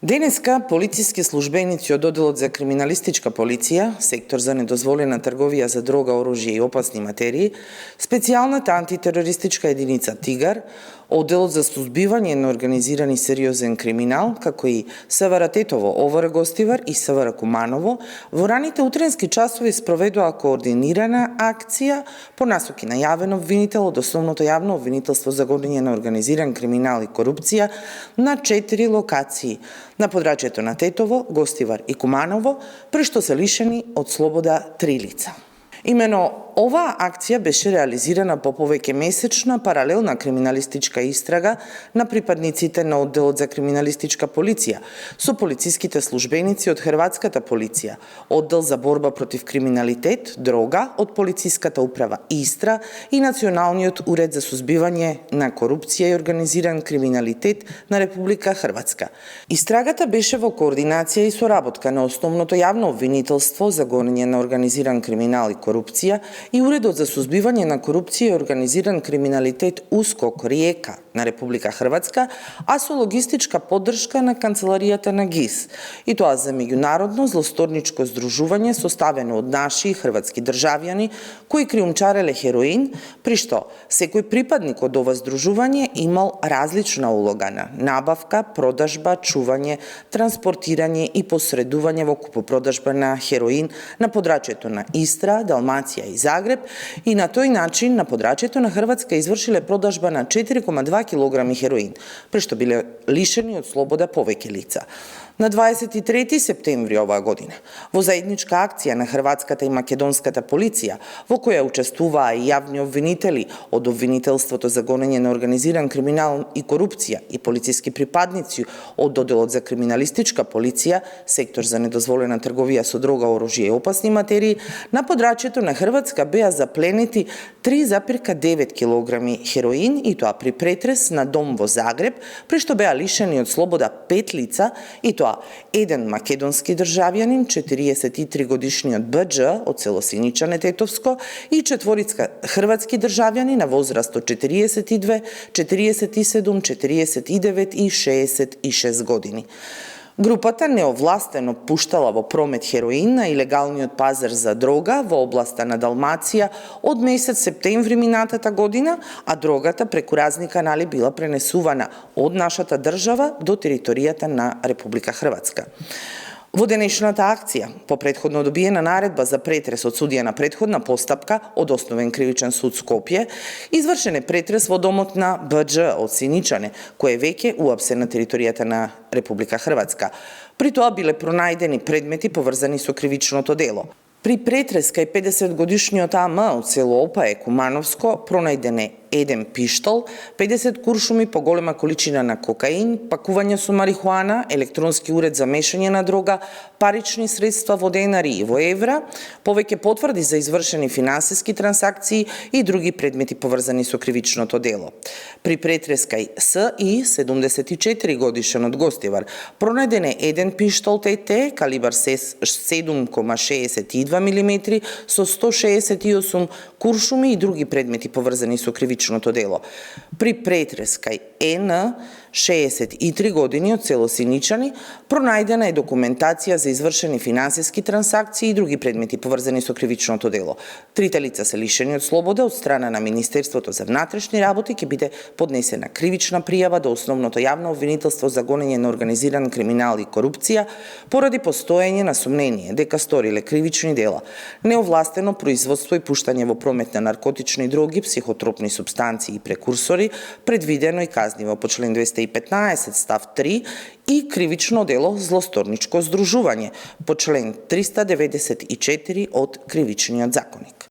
Денеска полициски службеници од Одделот за криминалистичка полиција, сектор за недозволена трговија за дрога, оружје и опасни материи, специјалната антитерористичка единица Тигар, Одделот за сузбивање на организиран и сериозен криминал, како и СВР Тетово, ОВР Гостивар и СВР Куманово, во раните утренски часови спроведува координирана акција по насоки на јавен обвинител од Основното јавно обвинителство за гонење на организиран криминал и корупција на 4 локации на подрачјето на Тетово, Гостивар и Куманово, при што се лишени од слобода 3 лица. Имено оваа акција беше реализирана по повеќе месечна паралелна криминалистичка истрага на припадниците на Одделот за криминалистичка полиција со полициските службеници од Хрватската полиција, Оддел за борба против криминалитет, дрога од полициската управа Истра и Националниот уред за сузбивање на корупција и организиран криминалитет на Република Хрватска. Истрагата беше во координација и соработка на Основното јавно обвинителство за гонење на организиран криминал и корупција и Уредот за сузбивање на корупција и организиран криминалитет УСКОК Риека на Република Хрватска, а со логистичка поддршка на канцеларијата на ГИС, и тоа за меѓународно злосторничко здружување составено од наши и хрватски државјани кои криумчареле хероин, при што секој припадник од ова здружување имал различна улога на набавка, продажба, чување, транспортирање и посредување во купопродажба на хероин на подрачјето на Истра, Далмација и Загреб, и на тој начин на подрачјето на Хрватска извршиле продажба на 4,2 килограми хероин, при што биле лишени од слобода повеќе лица. На 23 септември оваа година, во заедничка акција на Хрватската и Македонската полиција, во која учествуваа и јавни обвинители од Обвинителството за гонење на организиран криминал и корупција и полициски припадници од Одделот за криминалистичка полиција, сектор за недозволена трговија со дрога, оружје и опасни материи, на подрачјето на Хрватска беа запленети 3,9 килограми хероин, и тоа при претрес на дом во Загреб, при што беа лишени од слобода 5 лица, и тоа еден македонски државјанин, 43 годишниот БДЖ од село Синичане Тетовско, и 4 хрватски државјани на возраст од 42, 47, 49 и 66 години. Групата неовластено пуштала во промет хероин на илегалниот пазар за дрога во областа на Далмација од месец септември минатата година, а дрогата преку разни канали била пренесувана од нашата држава до територијата на Република Хрватска. Во денешната акција, по претходно добиена наредба за претрес од судија на претходна постапка од Основен кривичен суд Скопје, извршен е претрес во домот на БДЖ од Синичане, кој е веќе уапсен на територијата на Република Хрватска. При тоа биле пронајдени предмети поврзани со кривичното дело. При претрес кај 50-годишниот АМ од село Опае, Кумановско, пронајден е еден пиштол, 50 куршуми по голема количина на кокаин, пакување со марихуана, електронски уред за мешање на дрога, парични средства во денари и во евра, повеќе потврди за извршени финансиски трансакции и други предмети поврзани со кривичното дело. При претрес кај СИ, 74 годишен од Гостивар, пронајден е еден пиштол ТТ, калибар 7,62 мм, со 168 куршуми и други предмети поврзани со кривичното дело. При претрес кај ЕН, 63 години од село Синичани, пронајдена е документација за извршени финансиски трансакции и други предмети поврзани со кривичното дело. Трите лица се лишени од слобода од страна на Министерството за внатрешни работи, ќе биде поднесена кривична пријава до Основното јавно обвинителство за гонење на организиран криминал и корупција поради постоење на сомнение дека сториле кривични дела, неовластено производство и пуштање во промет на наркотични дроги, психотропни супстанции и прекурсори, предвидено и казниво по член 215 став 3 и кривично дело злосторничко здружување по член 394 од Кривичниот законник.